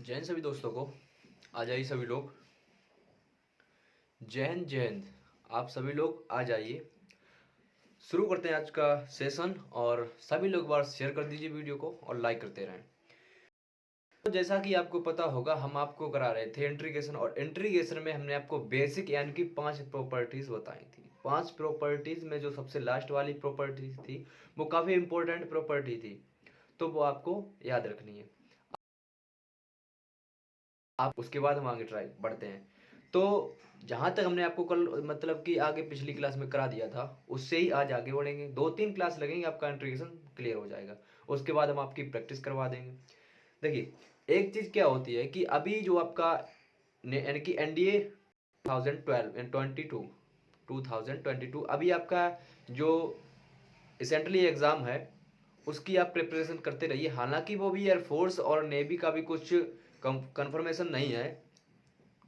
जय हिंद सभी दोस्तों को। आ जाइए सभी लोग। जय हिंद जय हिंद। आप सभी लोग आ जाइए। शुरू करते हैं आज का सेशन और सभी लोग बार शेयर कर दीजिए वीडियो को और लाइक करते रहें। तो जैसा कि आपको पता होगा हम आपको करा रहे थे इंट्रीगेशन, और इंट्रीगेशन में हमने आपको बेसिक यानी कि 5 प्रॉपर्टीज बताई थी। 5 प्रॉपर्टीज में जो सबसे लास्ट वाली प्रॉपर्टी थी वो काफ़ी इंपॉर्टेंट प्रॉपर्टी थी, तो वो आपको याद रखनी है। आप उसके बाद हम आगे ट्राई बढ़ते हैं। तो जहाँ तक हमने आपको कल मतलब कि आगे पिछली क्लास में करा दिया था उससे ही आज आगे बढ़ेंगे। 2-3 क्लास लगेंगे, आपका इंट्रीगेशन क्लियर हो जाएगा। उसके बाद हम आपकी प्रैक्टिस करवा देंगे। देखिए, एक चीज़ क्या होती है कि अभी जो आपका यानी कि एनडीए 2022 अभी आपका जो रिसेंटली एग्ज़ाम है उसकी आप प्रिपरेशन करते रहिए। हालांकि वो भी एयरफोर्स और नेवी का भी कुछ कंफर्मेशन नहीं है,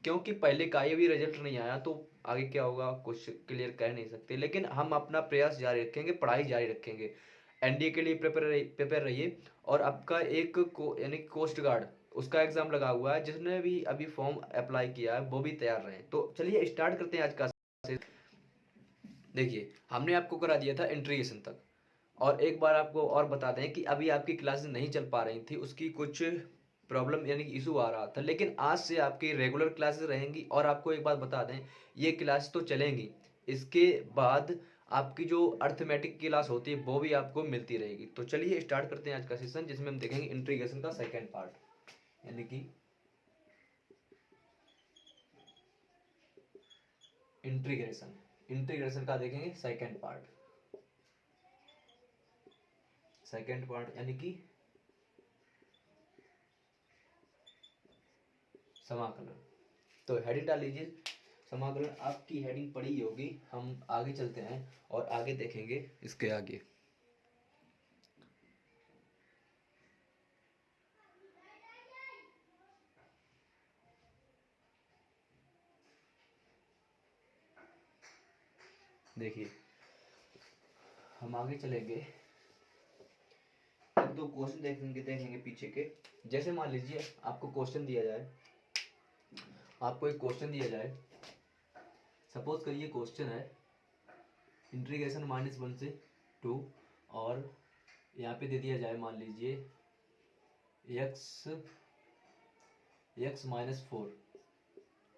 क्योंकि पहले का ये भी रिजल्ट नहीं आया, तो आगे क्या होगा कुछ क्लियर कह नहीं सकते। लेकिन हम अपना प्रयास जारी रखेंगे, पढ़ाई जारी रखेंगे। एनडीए के लिए प्रिपेयर रहिए। और आपका एक यानी कोस्ट गार्ड उसका एग्जाम लगा हुआ है, जिसने भी अभी फॉर्म अप्लाई किया है वो भी तैयार रहे। तो चलिए स्टार्ट करते हैं आज का। देखिए, हमने आपको करा दिया था इंट्रीगेशन तक, और एक बार आपको और बता दें कि अभी आपकी क्लासेस नहीं चल पा रही थी, उसकी कुछ प्रॉब्लम यानी कि इशू आ रहा था। लेकिन आज से आपकी रेगुलर क्लासेस रहेंगी। और आपको एक बात बता दें, ये क्लास तो चलेंगी, इसके बाद आपकी जो अर्थमेटिक क्लास होती है वो भी आपको मिलती रहेगी। तो चलिए स्टार्ट करते हैं आज का सेशन, जिसमें हम देखेंगे इंट्रीगेशन का सेकेंड पार्ट यानी कि इंट्रीग्रेशन। इंट्रीग्रेशन का देखेंगे सेकेंड पार्ट। सेकेंड पार्ट यानी कि समाकलन। तो हेडिंग डाल लीजिए, समाकलन आपकी हेडिंग पड़ी होगी। हम आगे चलते हैं और आगे देखेंगे इसके आगे। देखिए, हम आगे चलेंगे, एक दो क्वेश्चन देखेंगे पीछे के। जैसे मान लीजिए आपको क्वेश्चन दिया जाए, आपको एक क्वेश्चन दिया जाए, सपोज करिए क्वेश्चन है इंटीग्रेशन -1 से 2, और यहाँ पे दे दिया जाए मान लीजिए x-4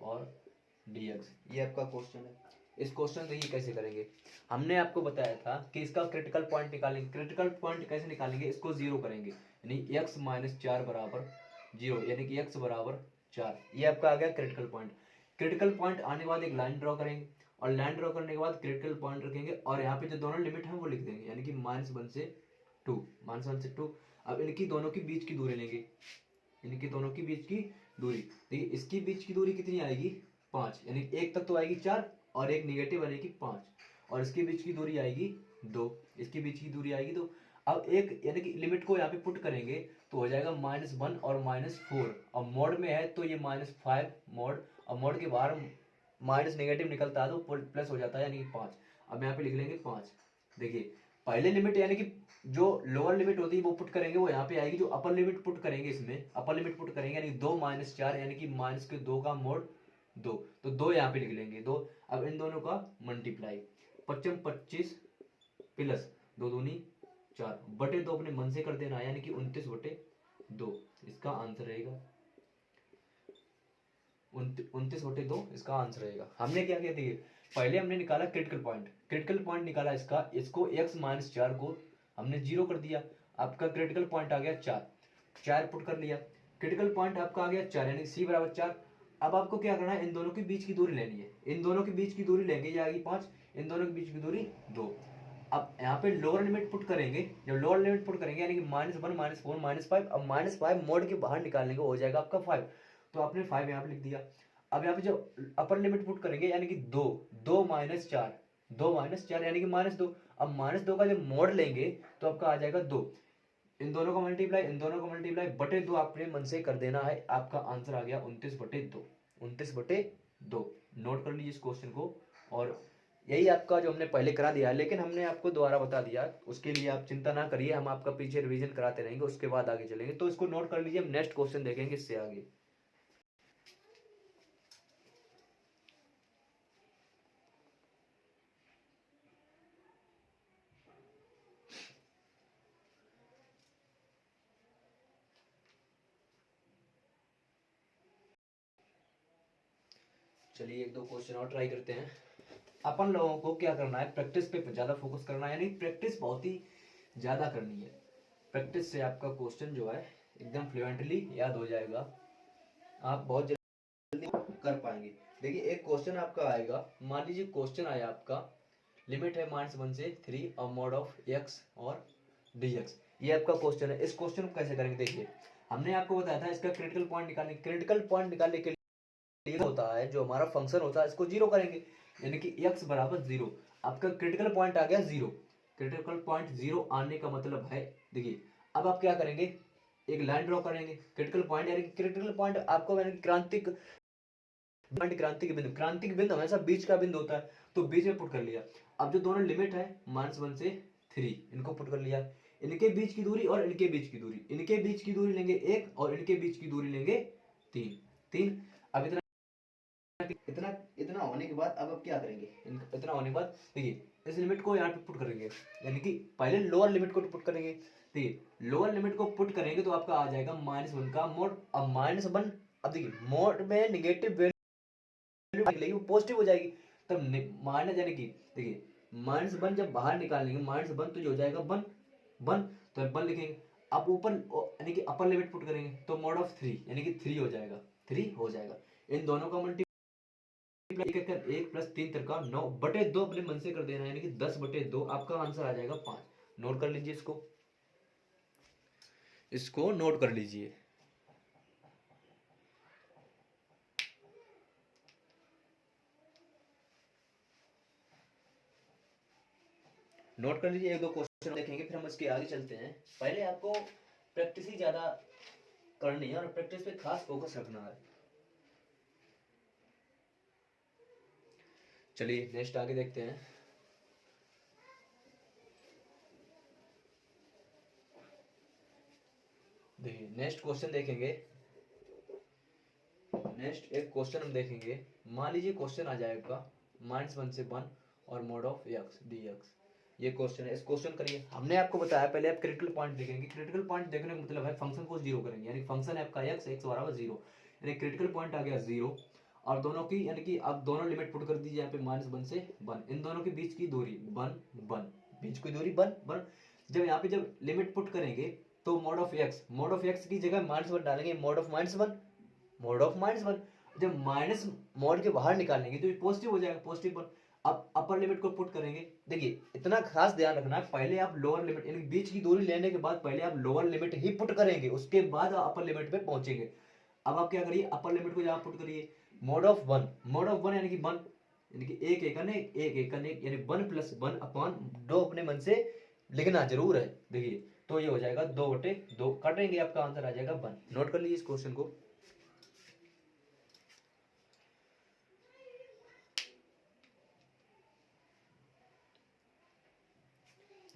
और dx। ये आपका क्वेश्चन है। इस क्वेश्चन देखिए कैसे करेंगे। हमने आपको बताया था कि इसका क्रिटिकल पॉइंट निकालेंगे। क्रिटिकल पॉइंट कैसे निकालेंगे, इसको जीरो करेंगे, यानी x-4 बराबर 0, यानी कि x बराबर 4। ये आपका आ गया क्रिटिकल पॉइंट। क्रिटिकल पॉइंट आने के बाद एक लाइन ड्रॉ करेंगे, और लाइन ड्रॉ करने के बाद क्रिटिकल पॉइंट रखेंगे, और यहाँ पे जो दोनों लिमिट है वो लिख देंगे, यानी कि -1 से 2, -1 से 2। अब इनकी दोनों की बीच की दूरी लेंगे, इनकी दोनों की बीच की दूरी। देखिए, इसकी बीच की दूरी कितनी आएगी, 5, यानी एक तक तो आएगी 4 और एक निगेटिव बनेगी 5, और इसके बीच की दूरी आएगी 2, इसकी बीच की दूरी आएगी 2। अब एक यानी कि लिमिट को यहाँ पे पुट करेंगे तो हो जाएगा -1 और -4। अब मोड में है तो ये -5 मोड, और मोड के बाहर माइनस नेगेटिव निकलता है तो प्लस हो जाता है, यानी कि 5। अब यहाँ पे लिख लेंगे 5। देखिए, पहले लिमिट यानी कि जो लोअर लिमिट होती है वो पुट करेंगे, वो यहाँ पे आएगी। जो अपर लिमिट पुट करेंगे, इसमें अपर लिमिट पुट करेंगे यानी 2 - 4, यानी कि माइनस के 2 का मोड 2, तो 2 यहाँ पे लिख लेंगे 2। अब इन दोनों का मल्टीप्लाई, 25 25 प्लस 2 दूनी 4 बटे 2 अपने मन से कर देना, यानी कि 29/2 इसका आंसर रहेगा। 29/2 इसका आंसर रहेगा। हमने क्या किया, देखिए पहले हमने निकाला क्रिटिकल पॉइंट। क्रिटिकल पॉइंट निकाला इसका, इसको x-4 को हमने 0 कर दिया। आपका क्रिटिकल पॉइंट आ गया 4, 4 पुट कर लिया। क्रिटिकल पॉइंट आपका आ गया 4, यानी c बराबर 4। अब आपको क्या करना है, इन दोनों के बीच की दूरी लेनी है। इन दोनों के बीच की दूरी लेंगे, ये आएगी 5, इन दोनों के बीच की दूरी 2। अब यहाँ पे लोअर लिमिट पुट करेंगे, जब लोअर लिमिट पुट करेंगे यानी कि -1 -4 -5। अब -5 मोड के बाहर निकालने को हो जाएगा आपका 5, तो आपने 5 यहाँ पे लिख दिया। अब यहाँ पे जब अपर लिमिट पुट करेंगे यानी कि 2, 2 - 4, 2 - 4 यानी कि -2। अब -2 का जब मोड लेंगे तो आपका आ जाएगा 2। इन दोनों का मल्टीप्लाई, इन दोनों का मल्टीप्लाई बटे 2 आपने मन से कर देना है। आपका आंसर आ गया 29/2। 29/2 नोट कर लीजिए इस क्वेश्चन को। और यही आपका जो हमने पहले करा दिया है, लेकिन हमने आपको दोबारा बता दिया, उसके लिए आप चिंता ना करिए, हम आपका पीछे रिवीजन कराते रहेंगे, उसके बाद आगे चलेंगे। तो इसको नोट कर लीजिए, हम नेक्स्ट क्वेश्चन देखेंगे इससे आगे। चलिए एक दो क्वेश्चन और ट्राई करते हैं। अपन लोगों को क्या करना है, प्रैक्टिस पे ज्यादा फोकस करना है, यानी प्रैक्टिस बहुत ही ज्यादा करनी है। प्रैक्टिस से आपका क्वेश्चन जो है एकदम फ्लुएंटली याद हो जाएगा, आप बहुत जल्दी कर पाएंगे। देखिए एक क्वेश्चन आपका आएगा, मान लीजिए क्वेश्चन आया आपका, लिमिट है -1 से 3 और मोड ऑफ एक्स और dx, ये आपका क्वेश्चन है। इस क्वेश्चन को कैसे करेंगे, देखिए हमने आपको बताया था इसका क्रिटिकल पॉइंट निकालने, क्रिटिकल पॉइंट निकालने के लिए होता है जो हमारा फंक्शन होता है इसको जीरो करेंगे, यानी कि x बराबर जीरो। आपका क्रिटिकल पॉइंट आ गया जीरो, क्रिटिकल पॉइंट जीरो आने का मतलब है, देखिए अब आप क्या करेंगे, एक लाइन ड्रॉ करेंगे क्रिटिकल पॉइंट, यानी क्रिटिकल पॉइंट आपको यानी क्रांतिक पॉइंट, क्रांतिक बिंदु हमेशा बीच का बिंदु होता है, तो बीच में पुट कर लिया। अब जो दोनों लिमिट है -1 से 3, इनको पुट कर लिया, इनके बीच की दूरी और इनके बीच की दूरी, इनके बीच की दूरी लेंगे 1 और इनके बीच की दूरी लेंगे 3 3। अब इतना इतना इतना होने के बाद अब क्या करेंगे, इतना होने के बाद देखिए इस लिमिट को यहाँ पे पुट करेंगे, यानी कि पहले लोअर लिमिट को पुट करेंगे। देखिए लोअर लिमिट को पुट करेंगे तो आपका आ जाएगा -1 का मोड। अब -1, अब देखिए मोड में निगेटिव वैल्यू वो पॉजिटिव हो जाएगी, तब माइनस, यानी कि देखिए -1 जब बाहर निकालेंगे -1 तो जो हो जाएगा 1 1, तो 1 लिखेंगे। अब ऊपर यानी कि अपर लिमिट पुट करेंगे तो मोड ऑफ 3 यानी कि 3 हो जाएगा, 3 हो जाएगा। इन दोनों का मल्टी 1+3 9 बटे 2 अपने मन से कर देना, यानी कि 10/2, आपका आंसर आ जाएगा 5। नोट कर लीजिए, इसको नोट कर लीजिए। नोट कर लीजिए, एक दो क्वेश्चन देखेंगे फिर हम इसके आगे चलते हैं। पहले आपको प्रैक्टिस ही ज्यादा करनी है और प्रैक्टिस पे खास फोकस रखना है। चलिए नेक्स्ट आगे देखते हैं। देखिए नेक्स्ट क्वेश्चन देखेंगे, नेक्स्ट एक क्वेश्चन हम देखेंगे। मान लीजिए क्वेश्चन आ जाएगा -1 से 1 और मोड ऑफ एक्स dx, ये क्वेश्चन है। इस क्वेश्चन करिए, हमने आपको बताया पहले आप क्रिटिकल पॉइंट देखेंगे, क्रिटिकल पॉइंट देखने का मतलब है फंक्शन को जीरो करेंगे, यानी फंक्शन है आपका x बराबर जीरो, यानी क्रिटिकल पॉइंट आ गया जीरो। और दोनों की यानी कि आप दोनों लिमिट पुट कर दीजिए यहाँ पे -1 से 1, इन दोनों के बीच की दूरी 1 1, बीच की दूरी 1 1। जब यहाँ पे जब लिमिट पुट करेंगे तो मोड ऑफ एक्स की जगह -1 डालेंगे, मोड ऑफ -1, मोड ऑफ -1। जब माइनस मोड के बाहर निकालेंगे तो ये पॉजिटिव हो जाएगा, +1। अब अपर लिमिट को पुट करेंगे, देखिए इतना खास ध्यान रखना है, पहले आप लोअर लिमिट यानी बीच की दूरी लेने के बाद पहले आप लोअर लिमिट ही पुट करेंगे, उसके बाद आप अपर लिमिट पे पहुंचेंगे। अब आप क्या करिए, अपर लिमिट को जहां पुट करिए, मोड ऑफ 1, मोड ऑफ 1 यानी कि 1, यानी कि एक एक यानी 1+1/2 अपने मन से लिखना जरूर है। देखिए तो ये हो जाएगा 2/2, काटेंगे आपका आंसर आ जाएगा 1। नोट कर लीजिए इस क्वेश्चन को।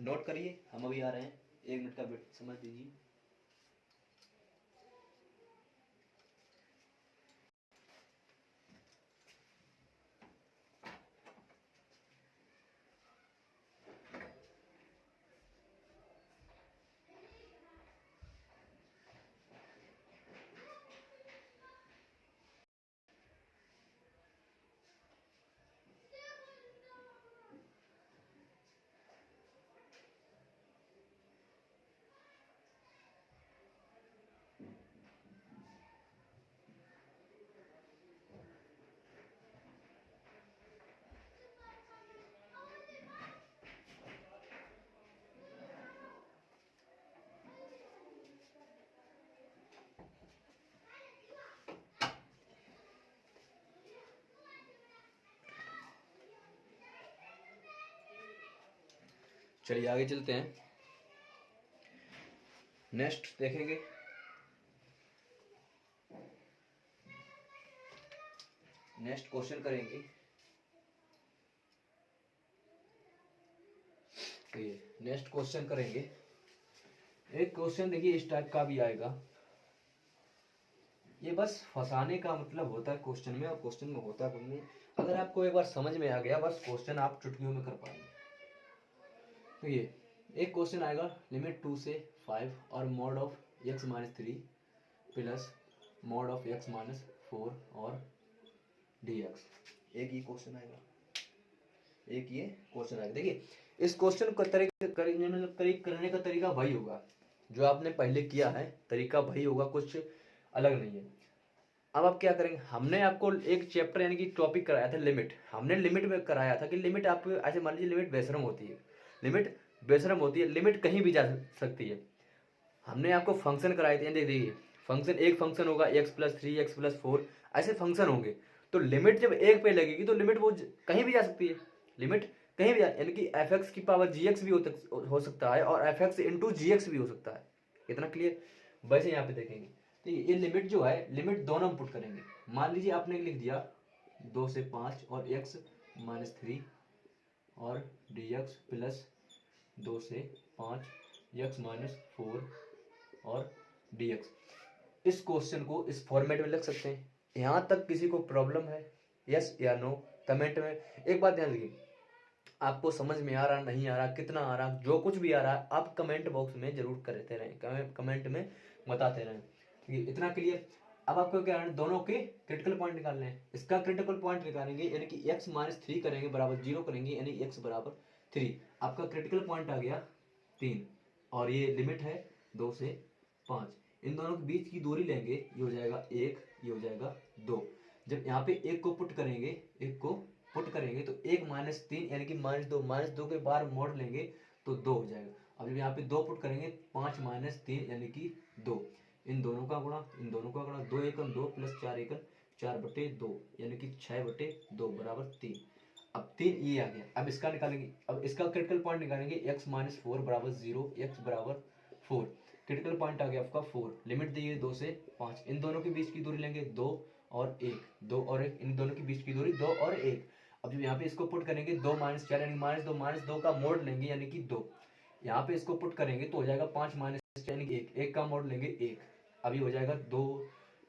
नोट करिए, हम अभी आ रहे हैं, 1 मिनट का वेट समझ लीजिए। चलिए आगे चलते हैं, नेक्स्ट देखेंगे। नेक्स्ट क्वेश्चन करेंगे, तो ये नेक्स्ट क्वेश्चन करेंगे। एक क्वेश्चन देखिए इस टाइप का भी आएगा। ये बस फंसाने का मतलब होता है क्वेश्चन में, और क्वेश्चन में होता कुछ नहीं। अगर आपको एक बार समझ में आ गया बस क्वेश्चन आप चुटकियों में कर पाएंगे। तो ये एक क्वेश्चन आएगा लिमिट 2 से 5 और mod of x minus 3 plus mod of x minus 4 और dx। एक ये क्वेश्चन आएगा, एक ये क्वेश्चन आएगा। देखिए इस क्वेश्चन को करने का तरीका वही होगा जो आपने पहले किया है, तरीका वही होगा, कुछ अलग नहीं है। अब आप क्या करेंगे, हमने आपको एक चैप्टर यानी कि टॉपिक कराया था लिमिट। हमने लिमिट में कराया था कि लिमिट आप ऐसे मान लीजिए लिमिट बेशर्म होती है, लिमिट बेशर्म होती है, लिमिट कहीं भी जा सकती है। हमने आपको फंक्शन कराए थे, देखिए फंक्शन, एक फंक्शन होगा x प्लस 3 x प्लस 4, ऐसे फंक्शन होंगे। तो लिमिट जब एक पे लगेगी तो लिमिट वो कहीं भी जा सकती है, लिमिट कहीं भी, यानी कि एफ एक्स की पावर जी एक्स भी हो सकता है और एफ एक्स इंटू जी एक्स भी हो सकता है। इतना क्लियर। वैसे यहाँ पे देखेंगे तो ये लिमिट जो है, लिमिट दोनों पुट करेंगे। मान लीजिए आपने लिख दिया 2 से 5 और x माइनस 3 और dx प्लस 2 से 5 x माइनस 4 और dx। इस क्वेश्चन को इस फॉर्मेट में लिख सकते हैं। यहाँ तक किसी को प्रॉब्लम है, यस या नो कमेंट में। एक बात ध्यान रखिए, आपको समझ में आ रहा नहीं आ रहा, कितना आ रहा, जो कुछ भी आ रहा है आप कमेंट बॉक्स में जरूर करते रहें, कमेंट में बताते रहें। इतना क्लियर। अब आपको क्या है, दोनों के क्रिटिकल पॉइंट निकालने हैं। इसका क्रिटिकल पॉइंट निकालेंगे यानी कि x माइनस 3 करेंगे बराबर 0 करेंगे, यानी x बराबर 3। आपका क्रिटिकल पॉइंट आ गया 3 और ये लिमिट है 2 से 5। इन दोनों के बीच की दूरी लेंगे, ये हो जाएगा 1, ये हो जाएगा 2। जब यहाँ पे एक को पुट करेंगे, एक को पुट करेंगे तो 1 माइनस 3 यानी कि माइनस दो के बार मोड़ लेंगे तो 2 हो जाएगा। अब जब यहाँ पे 2 पुट करेंगे 5 माइनस 3 यानी कि 2। इन दोनों का गुणा, इन दोनों का गुणा, 2 एकम 2 प्लस 4 एकम 4/2 यानी कि 6/2 बराबर 3। अब 3 ये आ गया। अब इसका निकालेंगे, अब इसका क्रिटिकल पॉइंट निकालेंगे x माइनस 4 बराबर 0, x बराबर 4। क्रिटिकल पॉइंट आ गया आपका 4। लिमिट दी है 2 से 5। इन दोनों के बीच की दूरी लेंगे 2 और 1, 2 और 1, इन दोनों के बीच की दूरी 2 और 1। अब जब यहाँ पे इसको पुट करेंगे 2 माइनस 4 यानी माइनस 2 का मोड लेंगे यानी कि 2। यहाँ पे इसको पुट करेंगे तो हो जाएगा 5 माइनस 4 यानी कि 1 का मोड लेंगे 1। अभी हो जाएगा 2,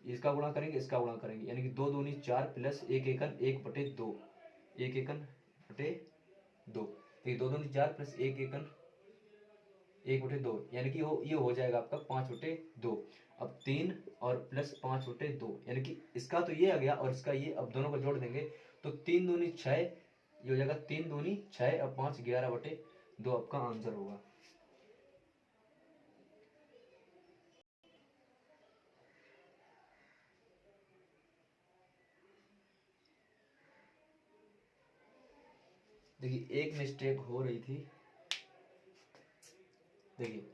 इसका गुणा करेंगे, इसका गुणा करेंगे यानी कि 2 दूनी 4 प्लस 1 एकन 1/2, 1 एकन बटे 2। तो 2 दूनी 4 प्लस 1 एकन 1/2 यानी कि ये हो जाएगा आपका 5/2। अब 3 और प्लस 5/2 यानी कि इसका तो ये आ गया और इसका ये, अब दोनों को जोड़ देंगे तो 3 दूनी 6, ये हो जाएगा 3 दूनी 6 और 5 11/2 आपका आंसर होगा। देखिए एक मिस्टेक हो रही थी, देखिए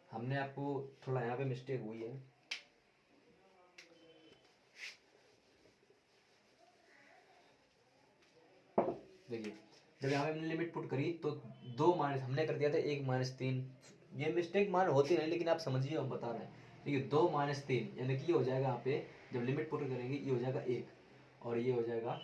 हमने आपको थोड़ा यहाँ पे मिस्टेक हुई है। देखिए जब यहाँ पे हमने लिमिट पुट करी तो 2 माइनस हमने कर दिया था 1 माइनस 3। ये मिस्टेक मान होती नहीं लेकिन आप समझिए, हम बता रहे हैं। देखिए 2 माइनस 3 यानी कि ये हो जाएगा, यहाँ पे जब लिमिट पुट करेंगे ये हो जाएगा 1 और ये हो जाएगा,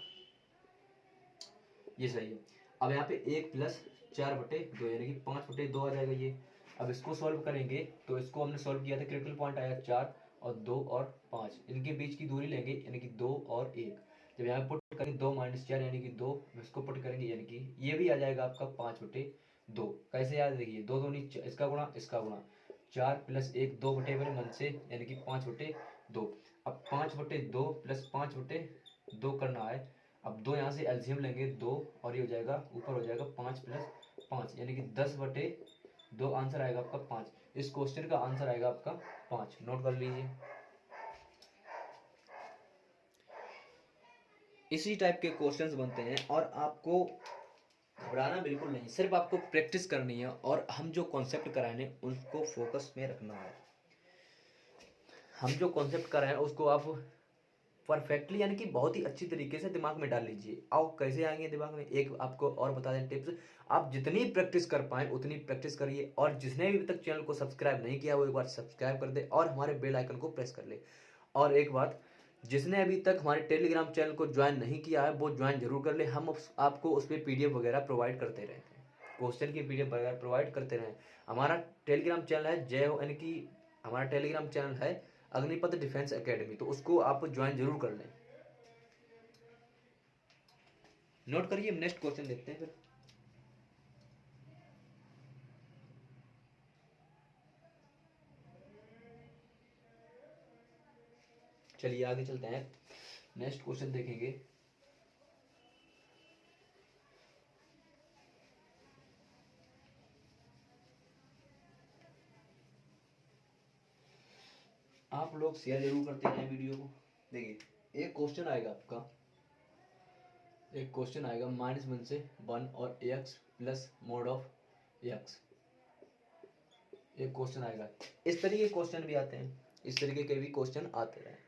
ये सही है। अब यहाँ पे 1 प्लस 4/2 यानी कि 5/2 आ जाएगा ये। अब इसको सॉल्व करेंगे तो इसको हमने सॉल्व किया था, क्रिटिकल पॉइंट आया 4 और 2 और 5, इनके बीच की दूरी लेंगे यानी कि 2 और 1। जब यहाँ पुट करेंगे 2 माइनस 4 यानी कि 2, इसको पुट करेंगे यानी कि ये भी आ जाएगा आपका 5/2। कैसे याद, देखिए 2 दूनी इसका गुणा, इसका गुणा, 4 प्लस 1 2/1 से यानी कि 5/2। अब 5/2 प्लस 5/2 करना है। अब 2 यहाँ से एलसीएम लेंगे 2 और ये हो जाएगा ऊपर हो जाएगा 5 प्लस 5 यानी कि 10/2 आंसर आएगा आपका 5। इस क्वेश्चन का आंसर आएगा आपका 5, नोट कर लीजिए। इसी टाइप के क्वेश्चंस बनते हैं और आपको घबराना बिल्कुल नहीं, सिर्फ आपको प्रैक्टिस करनी है और हम जो कॉन्सेप्ट कराएंगे उसको फोकस में रखना है। हम जो कॉन्सेप्ट कराएं उसको आप परफेक्टली यानी कि बहुत ही अच्छी तरीके से दिमाग में डाल लीजिए। आओ कैसे आएंगे दिमाग में, एक आपको और बता दें टिप्स। आप जितनी प्रैक्टिस कर पाए उतनी प्रैक्टिस करिए और जिसने भी अभी तक चैनल को सब्सक्राइब नहीं किया वो एक बार सब्सक्राइब कर दे और हमारे बेल आइकन को प्रेस कर ले। और एक बात, जिसने अभी तक हमारे टेलीग्राम चैनल को ज्वाइन नहीं किया है वो ज्वाइन जरूर कर ले, हम आपको उस पर PDF वगैरह प्रोवाइड करते रहते हैं। क्वेश्चन की पीडीएफ वगैरह प्रोवाइड करते रहें। हमारा टेलीग्राम चैनल है जय हो, यानी कि हमारा टेलीग्राम चैनल है अग्निपथ डिफेंस एकेडमी, तो उसको आप ज्वाइन जरूर कर लें। नोट करिए, नेक्स्ट क्वेश्चन देखते हैं फिर। चलिए आगे चलते हैं, नेक्स्ट क्वेश्चन देखेंगे। आप लोग शेयर जरूर करते हैं वीडियो को। देखिए एक क्वेश्चन आएगा आपका, एक क्वेश्चन आएगा -1 से 1 और x plus mode of x, एक क्वेश्चन आएगा। इस तरीके के क्वेश्चन भी आते हैं, इस तरीके के भी क्वेश्चन आते हैं।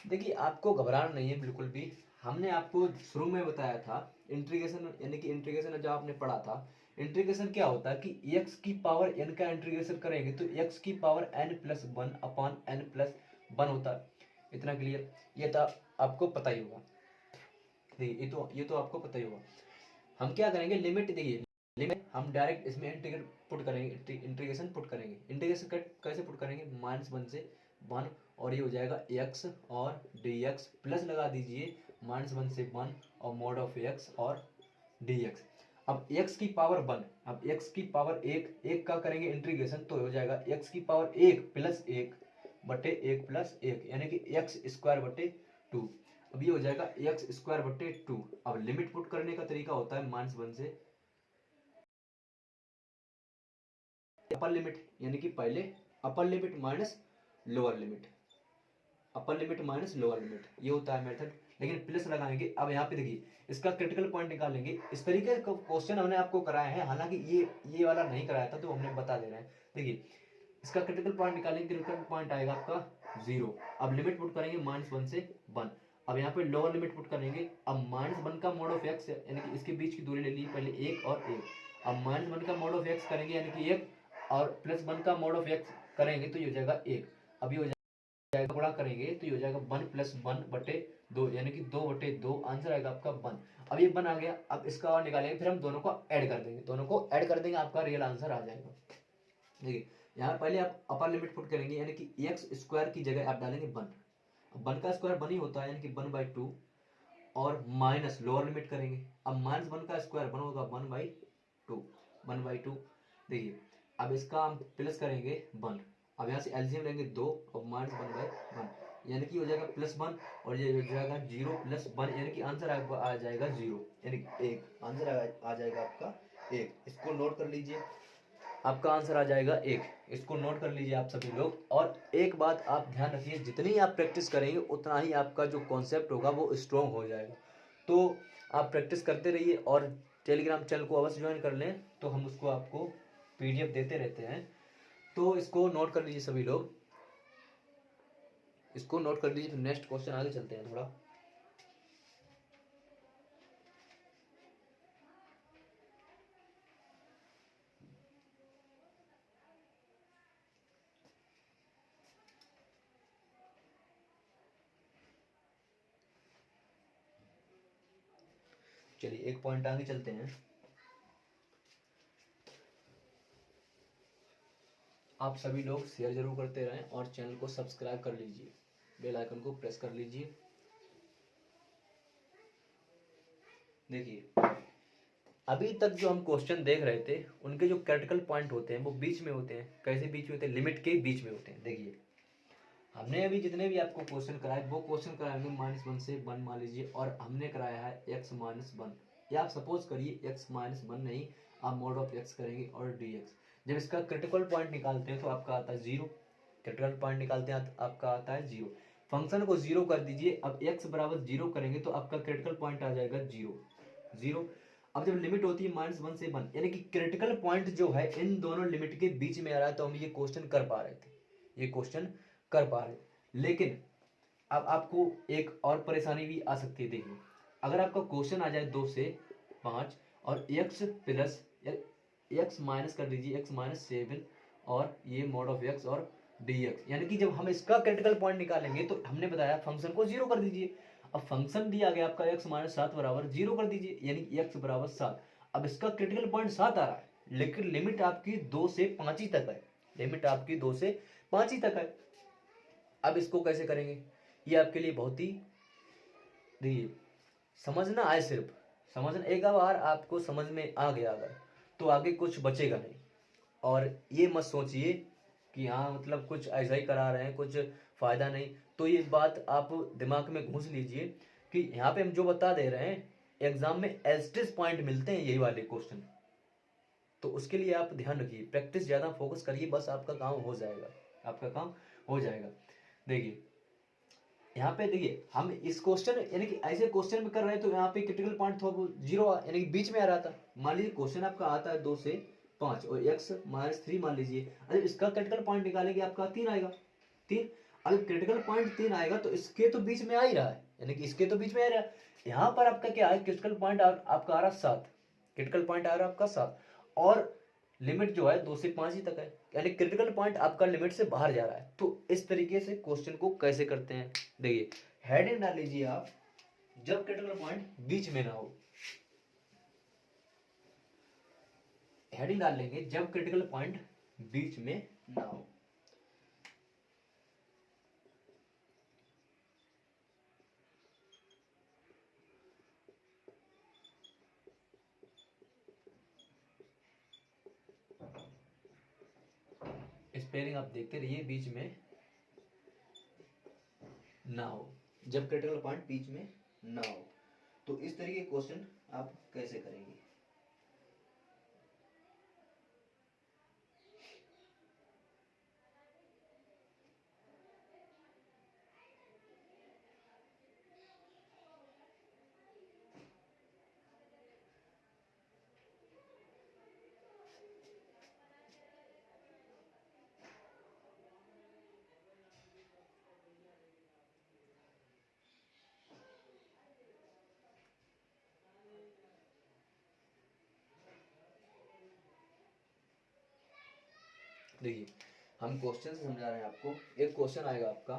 देखिए आपको घबराना नहीं है बिल्कुल भी। हमने आपको शुरू में बताया था इंटीग्रेशन, यानी कि इंटीग्रेशन जब आपने पढ़ा था, इंटीग्रेशन क्या होता है कि x की पावर n का इंटीग्रेशन करेंगे तो x की पावर n+1 अपॉन n+1 होता है। इतना क्लियर, ये तो आपको पता ही होगा। देखिए ये तो आपको पता ही होगा। हम क्या करेंगे, लिमिट, देखिए लिमिट हम डायरेक्ट इसमें इंटीग्रेट पुट करेंगे, इंटीग्रेशन पुट करेंगे। इंटीग्रेशन कैसे पुट करेंगे, -1 से 1 और ये हो जाएगा x और dx प्लस लगा दीजिए -1 से 1 और मोड ऑफ x और dx। अब x की पावर 1, अब x की पावर 1 का करेंगे इंटीग्रेशन तो हो जाएगा x की पावर 1 प्लस 1 बटे 1 प्लस 1 यानी कि x स्क्वायर बटे 2। अब ये हो जाएगा x स्क्वायर बटे 2। अब लिमिट पुट करने का तरीका होता है -1 से अपर लिमिट, यानी कि पहले upper limit minus lower limit, upper limit minus lower limit, ये होता है मेथड। लेकिन प्लस लगाएंगे। अब यहाँ पे देखिए इसका क्रिटिकल पॉइंट निकालेंगे। इस तरीके का क्वेश्चन हमने आपको कराया है, हालांकि ये वाला नहीं कराया था तो हमने बता दे रहे हैं। देखिए इसका क्रिटिकल पॉइंट निकालेंगे, क्रिटिकल पॉइंट आएगा आपका 0। अब लिमिट पुट करेंगे -1 से 1। अब यहाँ पे लोअर लिमिट पुट करेंगे। अब -1 का मोड ऑफ x, यानी कि इसके बीच की दूरी ले ली पहले 1 और 1। अब -1 का मोड ऑफ x करेंगे यानी कि 1 और +1 का मोड ऑफ x करेंगे तो ये हो जाएगा 1। अब ये हो जाएगा गुणा करेंगे तो ये हो जाएगा 1 + 1 बटे 2 यानी कि 2 बटे 2, आंसर आएगा आपका 1। अब ये 1 आ गया। अब इसका और निकालेंगे, फिर हम दोनों को ऐड कर देंगे, दोनों को ऐड कर देंगे, आपका रियल आंसर आ जाएगा। देखिए यहाँ पहले आप अपर लिमिट पुट करेंगे यानी कि x स्क्वायर की जगह आप डालेंगे 1। 1 का स्क्वायर 1 ही होता है यानी कि 1/2 और माइनस लोअर लिमिट करेंगे। अब -1 का स्क्वायर 1 होगा 1/2, 1/2। देखिए अब इसका हम प्लस करेंगे 1। अब यहाँ से एलसीएम लेंगे 2 और -1/1 यानी कि हो जाएगा +1 और ये हो जाएगा 0 + 1 यानी कि आंसर आ जाएगा 0 यानी कि 1। आंसर आ जाएगा आपका 1। इसको नोट कर लीजिए, आपका आंसर आ जाएगा 1। इसको नोट कर लीजिए आप सभी लोग। और एक बात आप ध्यान रखिए, जितनी आप प्रैक्टिस करेंगे उतना ही आपका जो कॉन्सेप्ट होगा वो स्ट्रॉन्ग हो जाएगा। तो आप प्रैक्टिस करते रहिए और टेलीग्राम चैनल को अवश्य ज्वाइन कर लें, तो हम उसको आपको पीडीएफ देते रहते हैं। तो इसको नोट कर लीजिए सभी लोग, इसको नोट कर लीजिए। फिर नेक्स्ट क्वेश्चन आगे चलते हैं थोड़ा। चलिए एक पॉइंट आगे चलते हैं। आप सभी लोग शेयर जरूर करते रहें और चैनल को सब्सक्राइब कर लीजिए, बेल आइकन को प्रेस कर लीजिए। देखिए अभी तक जो हम क्वेश्चन देख रहे थे उनके जो क्रिटिकल पॉइंट होते हैं वो बीच में होते हैं। कैसे बीच में होते हैं, लिमिट के बीच में होते हैं। देखिए हमने अभी जितने भी आपको क्वेश्चन कराए वो क्वेश्चन कराएंगे -1 से 1 मान लीजिए, और हमने कराया है x - 1, या आप सपोज करिए x - 1 नहीं, आप मोड ऑफ x करेंगे और dx। जब इसका क्रिटिकल पॉइंट निकालते हैं तो आपका आता है 0। क्रिटिकल पॉइंट निकालते हैं आपका आता है 0। फंक्शन को 0 कर दीजिए। अब x बराबर 0 करेंगे तो आपका क्रिटिकल पॉइंट आ जाएगा 0। अब जब लिमिट होती है -1 से 1 यानी कि क्रिटिकल पॉइंट जो है इन दोनों लिमिट के बीच में आ रहा है, तो हम ये क्वेश्चन कर पा रहे थे, ये क्वेश्चन कर पा रहे। लेकिन अब आपको एक और परेशानी भी आ सकती है। देखिए अगर आपका क्वेश्चन आ जाए 2 से 5 और x प्लस x माइनस कर दीजिए x - 7 और ये मोड ऑफ x और dx, यानी कि जब हम इसका क्रिटिकल पॉइंट निकालेंगे तो हमने बताया फंक्शन को 0 कर दीजिए। अब फंक्शन दिया गया आपका x - 7 बराबर 0 कर दीजिए यानी x बराबर 7। अब इसका क्रिटिकल पॉइंट 7 आ रहा है, लेकिन लिमिट आपकी 2 से 5 ही तक है, लिमिट आपकी 2 से 5 ही तक है। अब इसको कैसे करेंगे, ये आपके लिए बहुत ही देखिए समझना आए, सिर्फ समझना, एक बार आपको समझ में आ गया अगर, तो आगे कुछ बचेगा नहीं। और ये मत सोचिए कि हाँ मतलब कुछ ऐसा ही करा रहे हैं, कुछ फायदा नहीं, तो ये बात आप दिमाग में घुस लीजिए कि यहाँ पे हम जो बता दे रहे हैं एग्जाम में एस्टिस पॉइंट मिलते हैं यही वाले क्वेश्चन। तो उसके लिए आप ध्यान रखिए, प्रैक्टिस ज़्यादा फोकस करिए, बस आपका काम हो जाएगा, आपका काम हो जाएगा। देखिए यहाँ पे देखिए हम इस क्वेश्चन यानी कि ऐसे क्वेश्चन में कर रहे हैं, तो यहाँ पे क्रिटिकल पॉइंट थोड़ा जीरो यानी कि बीच में आ रहा था। मान लीजिए क्वेश्चन आपका आता है 2 से 5 और x-3 मान लीजिए, अरे इसका क्रिटिकल पॉइंट निकालेंगे आपका 3 आएगा, 3। अगर क्रिटिकल पॉइंट 3 आएगा तो इसके तो बीच में आ ही रहा है, यानी कि इसके तो बीच में आ रहा है। यहाँ पर आपका क्या है, क्रिटिकल पॉइंट आपका आ रहा 7, क्रिटिकल पॉइंट आ रहा है आपका 7, और लिमिट जो है 2 से 5 ही तक है, यानी क्रिटिकल पॉइंट आपका लिमिट से बाहर जा रहा है। तो इस तरीके से क्वेश्चन को कैसे करते हैं, देखिए हेडिंग डाल लीजिए आप, जब क्रिटिकल पॉइंट बीच में ना हो, हेडिंग डाल लेंगे जब क्रिटिकल पॉइंट बीच में ना हो। स्पेलिंग आप देखते रहिए, बीच में ना हो, जब क्रिटिकल पॉइंट बीच में ना हो। तो इस तरीके के क्वेश्चन आप कैसे करेंगे। देखिए हम क्वेश्चन से समझा रहे हैं आपको, एक क्वेश्चन आएगा आपका,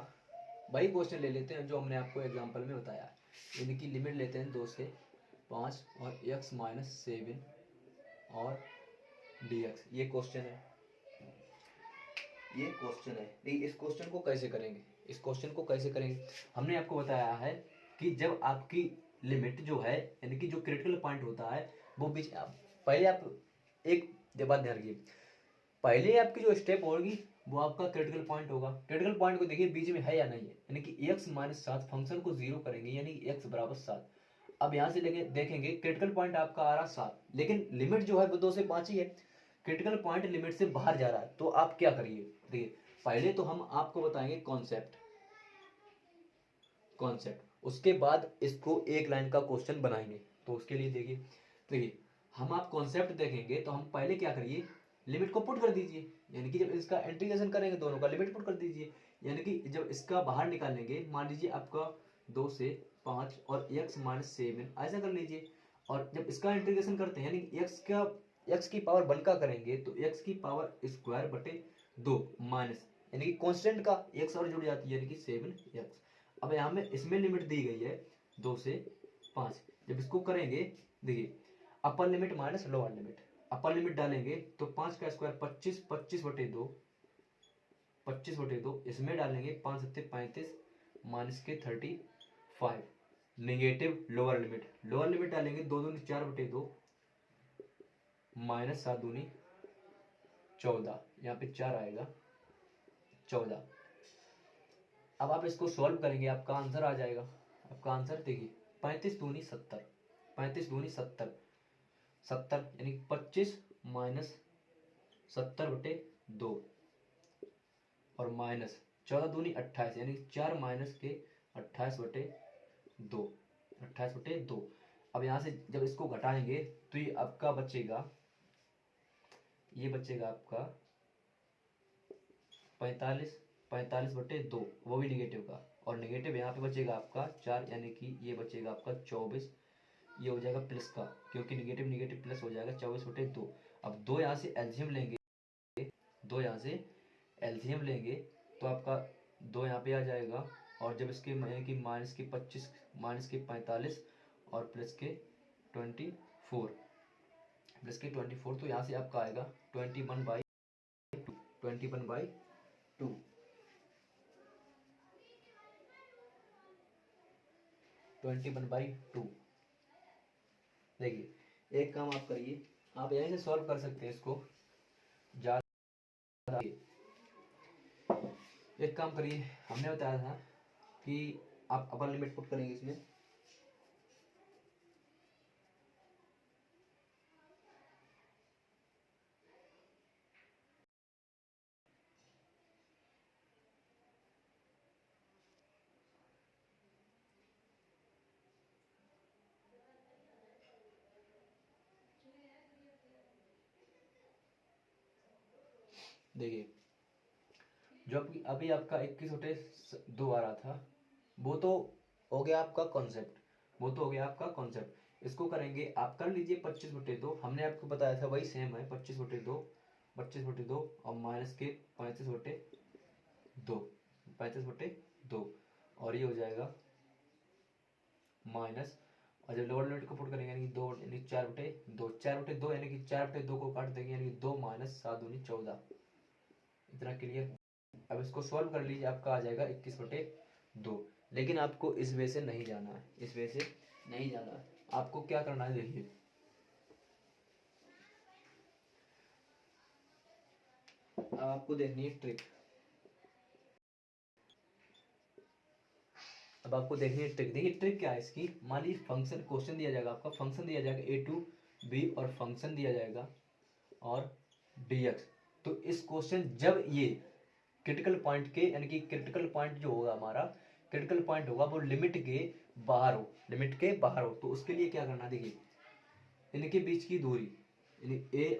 वही क्वेश्चन ले लेते हैं जो हमने आपको एग्जांपल में बताया, यानी कि लिमिट लेते हैं 2 से 5 और x-7 और dx, ये क्वेश्चन है, ये क्वेश्चन है। देखिए इस क्वेश्चन को कैसे करेंगे, इस क्वेश्चन को कैसे करेंगे, हमने आपको बताया है कि जब आपकी लिमिट जो है यानी कि जो क्रिटिकल पॉइंट होता है वो बीच, पहले आप एक बात ध्यान रखिए, पहले आपकी जो स्टेप होगी वो आपका क्रिटिकल पॉइंट होगा। क्रिटिकल पॉइंट को देखिए बीच में है या नहीं है, यानी कि x-7 फंक्शन को 0 करेंगे, यानी कि x बराबर 7। अब यहाँ से लेंगे देखेंगे क्रिटिकल पॉइंट आपका आ रहा 7, लेकिन लिमिट जो है वो 2 से 5 ही है, क्रिटिकल पॉइंट लिमिट से बाहर जा रहा है। तो आप क्या करिए, देखिए पहले तो हम आपको बताएंगे कॉन्सेप्ट, कॉन्सेप्ट उसके बाद इसको एक लाइन का क्वेश्चन बनाएंगे। तो उसके लिए देखिए देखिए हम आप कॉन्सेप्ट देखेंगे तो हम पहले क्या करिए, लिमिट को पुट कर दीजिए, यानी कि जब इसका इंटीग्रेशन करेंगे दोनों का लिमिट पुट कर दीजिए, यानी कि जब इसका बाहर निकालेंगे, मान लीजिए आपका 2 से 5 और x-7 ऐसा कर लीजिए, और जब इसका इंटीग्रेशन करते हैं यानी कि x की पावर 1 का करेंगे तो x की पावर स्क्वायर बटे 2 माइनस, यानी कि कांस्टेंट का x और जुड़ जाती है यानी कि 7x। अब यहाँ में इसमें लिमिट दी गई है 2 से 5, जब इसको करेंगे देखिए upper limit minus lower limit, upper limit डालेंगे तो 5 का स्क्वायर 25, 25 बटे 2, 25 बटे 2, इसमें डालेंगे 5 सत्ते 35 माइनस के 35, negative lower limit, lower limit डालेंगे 2 दूनी 4 बटे 2 माइनस 7 दूनी 14, यहाँ पे 4 आएगा 14। अब आप इसको सॉल्व करेंगे आपका आंसर आ जाएगा, आपका आंसर देखिए 35 दूनी 70, 35 दूनी 70, 70 यानी 25 माइनस 70 बटे 2 और माइनस 14 दूनी 28 यानी 4 माइनस के 28 बटे 2, 28 बटे 2। अब यहाँ से जब इसको घटाएंगे तो ये आपका बचेगा, ये बचेगा आपका 45 बटे 2, वो भी निगेटिव का, और निगेटिव यहाँ पे बचेगा आपका 4, यानी कि ये बचेगा आपका 24, ये हो जाएगा प्लस का, क्योंकि निगेटिव निगेटिव प्लस हो जाएगा 24 बटे 2। अब 2 यहाँ से एलसीएम लेंगे, 2 यहाँ से एलसीएम लेंगे तो आपका 2 यहाँ पे आ जाएगा, और जब इसके यानी कि माइनस के 25 माइनस के 45 और प्लस के 24, प्लस के 24, तो यहाँ से आपका आएगा 21/2, 21/2। देखिए एक काम आप करिए, आप यहीं से सॉल्व कर सकते हैं इसको ज़्यादा। एक काम करिए, हमने बताया था कि आप अपर लिमिट पुट करेंगे इसमें, देखिए जो अभी आपका 21/2 आ रहा था, वो तो हो गया आपका कॉन्सेप्ट, इसको करेंगे आप, कर लीजिए 25/2, हमने आपको बताया था वही सेम है, 25/2 और माइनस के 35/2 और ये हो जाएगा माइनस, और जब लोअर लिमिट को पुट करेंगे यानी कि 2 यानी 4/2 यानी कि 4/2 को काट देंगे यानी कि 2 माइनस 7 दूनी 14। इतना क्लियर। अब इसको सॉल्व कर लीजिए, आपका आ जाएगा 21/2। लेकिन आपको इस वे से नहीं जाना है, आपको क्या करना है, देखिए अब आपको देखनी है ट्रिक। देखिए ट्रिक क्या है इसकी, मान लीजिए फंक्शन क्वेश्चन दिया जाएगा, आपका फंक्शन दिया जाएगा a2b और फंक्शन दिया जाएगा और dx। तो इस क्वेश्चन जब ये क्रिटिकल पॉइंट के, यानी कि क्रिटिकल पॉइंट जो होगा हमारा, क्रिटिकल पॉइंट होगा वो लिमिट के बाहर हो, तो उसके लिए क्या करना, देखिए इनके बीच की दूरी यानी ए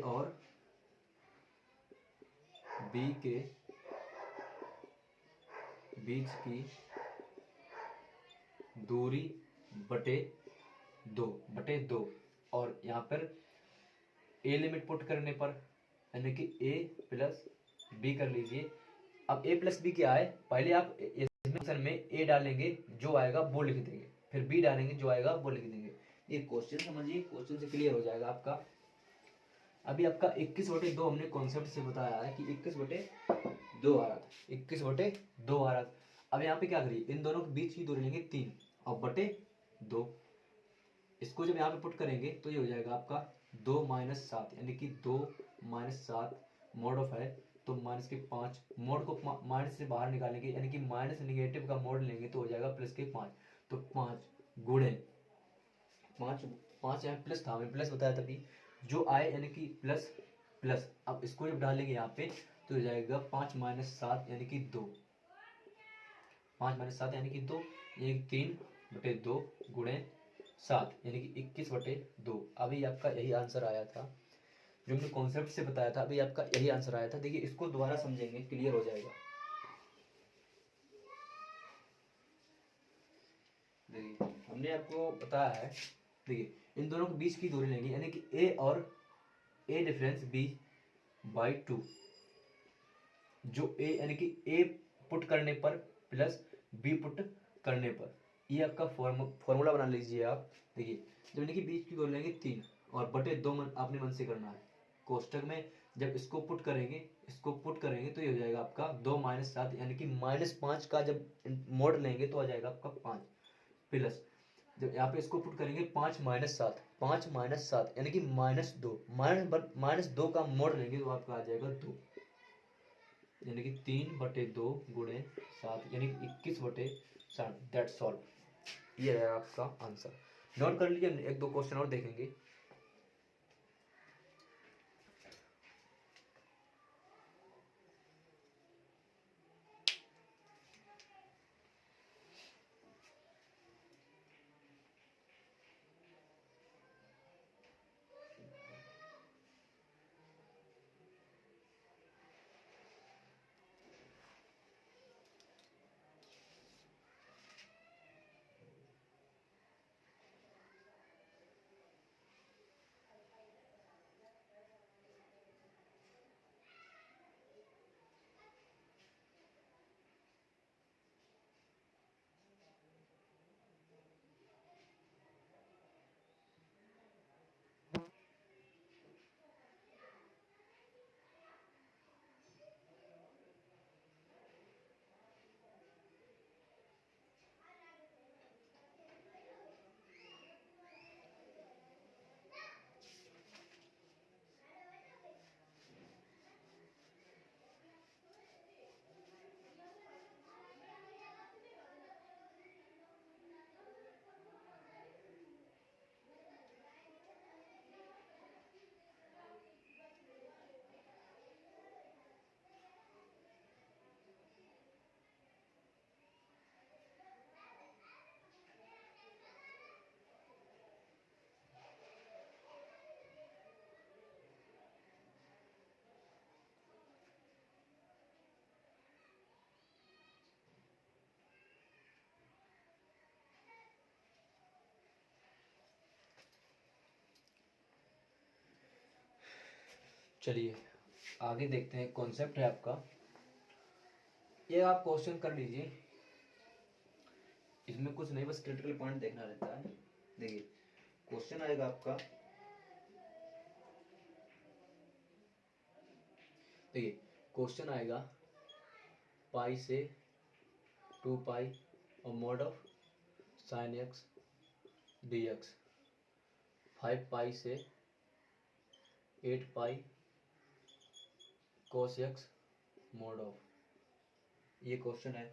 और बी के बीच की दूरी बटे 2 और यहाँ पर ए लिमिट पुट करने पर यानी कि ए प्लस बी कर लीजिए। अब ए प्लस बी क्या है, पहले आप फंक्शन में ए डालेंगे जो आएगा वो लिख देंगे, फिर बी डालेंगे जो आएगा वो लिख देंगे। ये क्वेश्चन समझिए, क्वेश्चन से क्लियर हो जाएगा आपका। अभी आपका 21/2 हमने कॉन्सेप्ट से बताया है कि 21/2 आ रहा था, 21/2 आ रहा था। अब यहाँ पे क्या करिए, इन दोनों के बीच की दूरी लेंगे 3 और बटे 2, इसको जब यहाँ पे पुट करेंगे तो ये हो जाएगा आपका 2 माइनस 7 यानी कि 2 माइनस 7 मोड ऑफ है तो माइनस के 5, मोड को माइनस से बाहर निकालेंगे यानी कि माइनस नेगेटिव का मोड लेंगे तो हो जाएगा प्लस के 5, तो 5 गुणे 5 यहाँ प्लस था, हमें प्लस बताया तभी जो आए यानी कि प्लस प्लस। अब इसको जब डालेंगे यहाँ पे तो हो जाएगा 5 माइनस 7 यानी कि 2, 5 माइनस 7 यानी कि 2, यानी कि 3/2 गुणे 7 यानी कि 21/2। अभी आपका यही आंसर आया था जो हमने कॉन्सेप्ट से बताया था, अभी आपका यही आंसर आया था। देखिए इसको दोबारा समझेंगे, क्लियर हो जाएगा। देखिए हमने आपको बताया है, देखिए इन दोनों के बीच की दूरी लेंगे यानी कि ए और ए डिफरेंस b/2, जो ए यानी कि ए पुट करने पर प्लस बी पुट करने पर, ये आपका फॉर्मूला बना लीजिए आप। देखिए जब यानी कि बीच की दूरी लेंगे 3 और बटे 2 अपने मन से करना है कोष्टक में, जब इसको पुट करेंगे तो ये हो जाएगा आपका 2 माइनस 7 यानी कि -5 का जब मोड लेंगे तो आ जाएगा आपका 5 प्लस, जब यहाँ पे इसको पुट करेंगे 5 माइनस 7 यानी कि -2, -2 का मोड लेंगे तो आपका आ जाएगा 2 यानी कि 3/2 गुणे 7 यानी कि 21/7। दैट्स ऑल, ये है आपका आंसर। नोट कर लीजिए, एक दो क्वेश्चन और देखेंगे। चलिए आगे देखते हैं। कॉन्सेप्ट है आपका, ये आप क्वेश्चन कर लीजिए, इसमें कुछ नहीं, बस क्रिटिकल पॉइंट देखना रहता है। देखिए क्वेश्चन आएगा आपका, देखिए क्वेश्चन आएगा पाई से 2 पाई और mod of sine x D x, 5 पाई से 8 पाई कोस एक्स मॉड ऑफ, ये क्वेश्चन है।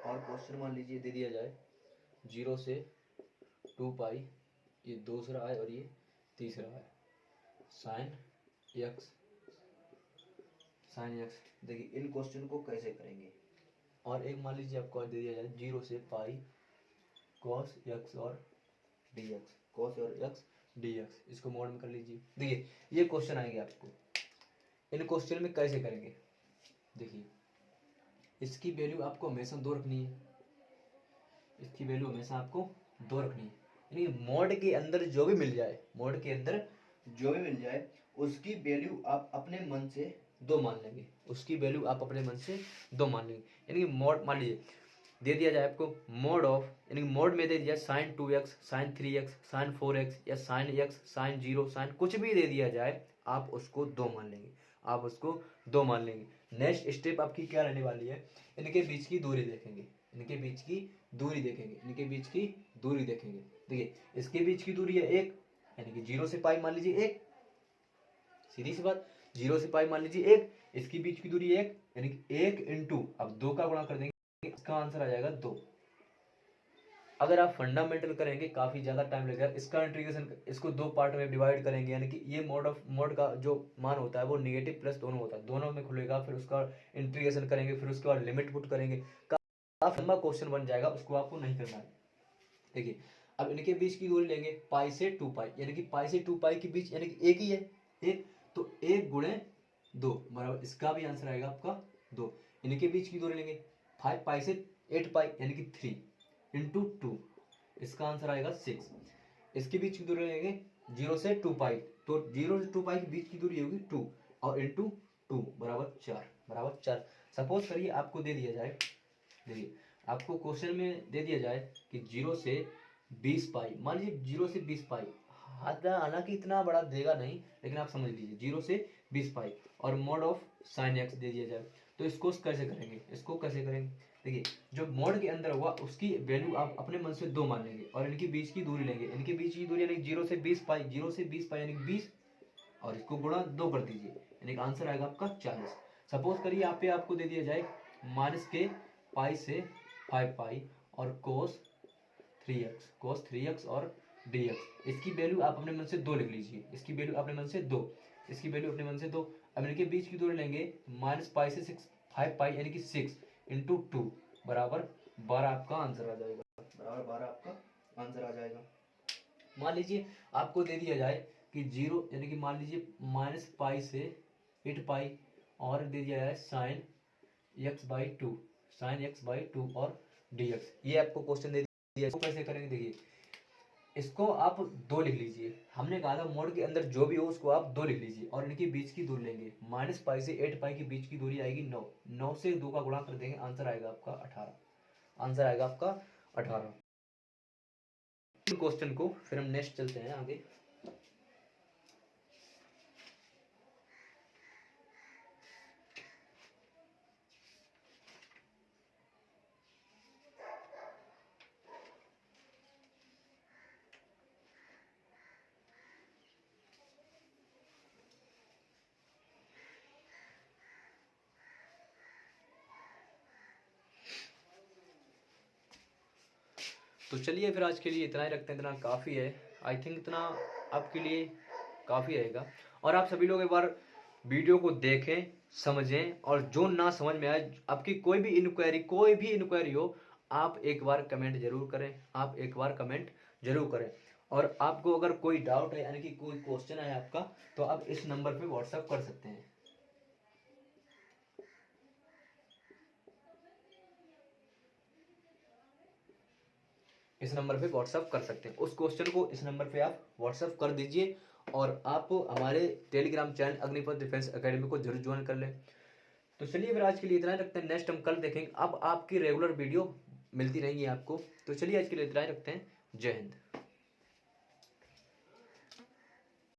और क्वेश्चन मान लीजिए दे दिया जाए 0 से 2 पाई, ये दूसरा है और ये तीसरा है, साइन एक्स साइन एक्स। देखिए इन क्वेश्चन को कैसे करेंगे। और एक मान लीजिए आपको दे दिया जाए 0 से पाई कॉस एक्स और डी एक्स, कॉस और एक्स डी एक्स, इसको मोड में कर लीजिए। देखिए ये क्वेश्चन आएंगे आपको, इन क्वेश्चन में कैसे करेंगे। देखिए इसकी वैल्यू आपको हमेशा 2 रखनी है, इसकी वैल्यू हमेशा आपको 2 रखनी है, यानी मोड के अंदर जो भी मिल जाए, मोड के अंदर जो भी मिल जाए उसकी वैल्यू आप अपने मन से 2 मान लेंगे, उसकी वैल्यू आप अपने मन से 2 मान लेंगे। यानी कि मोड मान लीजिए दे दिया जाए आपको मोड ऑफ, यानी कि मोड में दे दिया sign 2x, sign 3x, sign 4x या साइन x, साइन 0, साइन कुछ भी दे दिया जाए, आप उसको 2 मान लेंगे, आप उसको 2 मान लेंगे। नेक्स्ट स्टेप आपकी क्या रहने वाली है, इनके बीच की दूरी देखेंगे, इनके बीच की दूरी देखेंगे, इनके बीच की दूरी देखेंगे। देखिए इसके बीच की दूरी है 1, यानी कि 0 से पाई मान लीजिए 1, सीधी सी बात, 0 से पाई मान लीजिए 1, इसकी बीच की दूरी 1, यानी कि 1 इंटू अब 2 का गुणा कर देंगे, इसका आंसर आ जाएगा 2। अगर आप फंडामेंटल करेंगे काफी ज्यादा टाइम लगेगा, इसका इंटीग्रेशन, इसको 2 पार्ट में डिवाइड करेंगे, यानी कि ये मोड का जो मान होता है वो नेगेटिव प्लस दोनों होता है, दोनों में खुलेगा, फिर उसका इंटीग्रेशन करेंगे, फिर उसके बाद लिमिट पुट करेंगे, काफी लंबा क्वेश्चन बन जाएगा, उसको आपको नहीं करना है। देखिए अब इनके बीच की दूरी लेंगे पाई से 2 पाई, यानी कि पाई से 2 पाई के बीच यानी कि एक ही है, एक, तो 1 गुणे 2 बराबर, इसका भी आंसर आएगा आपका 2। इनके बीच की दूरी लेंगे 5 पाई से 8 पाई, यानी कि 3 इंटू 2, इसका आंसर आएगा 6। इसके बीच की दूरी लेंगे 0 से 2 पाई, तो 0 से 2 पाई के बीच की दूरी होगी 2 और इंटू 2 बराबर 4, बराबर 4। सपोज करिए आपको दे दिया जाए, देखिए आपको क्वेश्चन में दे दिया जाए कि 0 से 20 पाई, मान लीजिए 0 से 20 पाई, हालांकि इतना बड़ा देगा नहीं, लेकिन आप समझ लीजिए 0 से 20 पाई और मोड ऑफ साइन एक्स दे दिया जाए, तो इसको कैसे करेंगे, इसको कैसे करेंगे। देखिए जो मोड के अंदर हुआ उसकी वैल्यू आप अपने मन से 2 मान लेंगे और इनके बीच की दूरी लेंगे, इनके बीच की दूरी यानी 0 से 20 पाई, 0 से 20 पाई यानी 20 और इसको गुणा 2 कर दीजिए, यानी आंसर आएगा आपका 40। सपोज करिए यहाँ पे आपको दे दिया जाए माइनस के पाई से 5 पाई और कोस 3x और dx, इसकी वैल्यू आप अपने मन से 2 लिख लीजिए, इसकी वैल्यू अपने मन से 2, इसकी वैल्यू अपने मन से 2। अब इनके बीच की दूरी लेंगे माइनस पाई से 5 पाई यानी कि 6 इंटू 2 बराबर 12, आपका आंसर आ जाएगा, बराबर 12 आपका आंसर आ जाएगा। मान लीजिए आपको दे दिया जाए कि 0 यानी कि मान लीजिए माइनस पाई से 8 पाई और दे दिया जाए sine x by 2, sine x by 2 और dx, ये आपको क्वेश्चन दे दिया, इसको कैसे करेंगे। देखिए इसको आप 2 लिख लीजिए, हमने कहा था मोड के अंदर जो भी हो उसको आप 2 लिख लीजिए और इनके बीच की दूरी लेंगे, माइनस पाई से 8 पाई के बीच की दूरी आएगी 9, 9 से 2 का गुणा कर देंगे, आंसर आएगा आपका 18, आंसर आएगा आपका 18। क्वेश्चन को फिर हम नेक्स्ट चलते हैं आगे। तो चलिए फिर आज के लिए इतना ही रखते हैं, इतना काफ़ी है, आई थिंक इतना आपके लिए काफ़ी रहेगा। और आप सभी लोग एक बार वीडियो को देखें, समझें, और जो ना समझ में आए, आपकी कोई भी इंक्वायरी हो, आप एक बार कमेंट जरूर करें, आप एक बार कमेंट जरूर करें। और आपको अगर कोई डाउट है यानी कि कोई क्वेश्चन है आपका, तो आप इस नंबर पे व्हाट्सएप कर सकते हैं, इस नंबर पे व्हाट्सएप कर सकते हैं, उस क्वेश्चन को इस नंबर पे आप व्हाट्सएप कर दीजिए और आप हमारे Telegram channel Agnipath defence academy को जरूर ज्वाइन कर लें। तो चलिए फिर आज के लिए इतना ही रखते हैं, नेक्स्ट हम कल देखेंगे। अब आपकी रेगुलर वीडियो मिलती रहेंगी आपको। तो चलिए आज के लिए इतना ही रखते हैं। जय हिंद।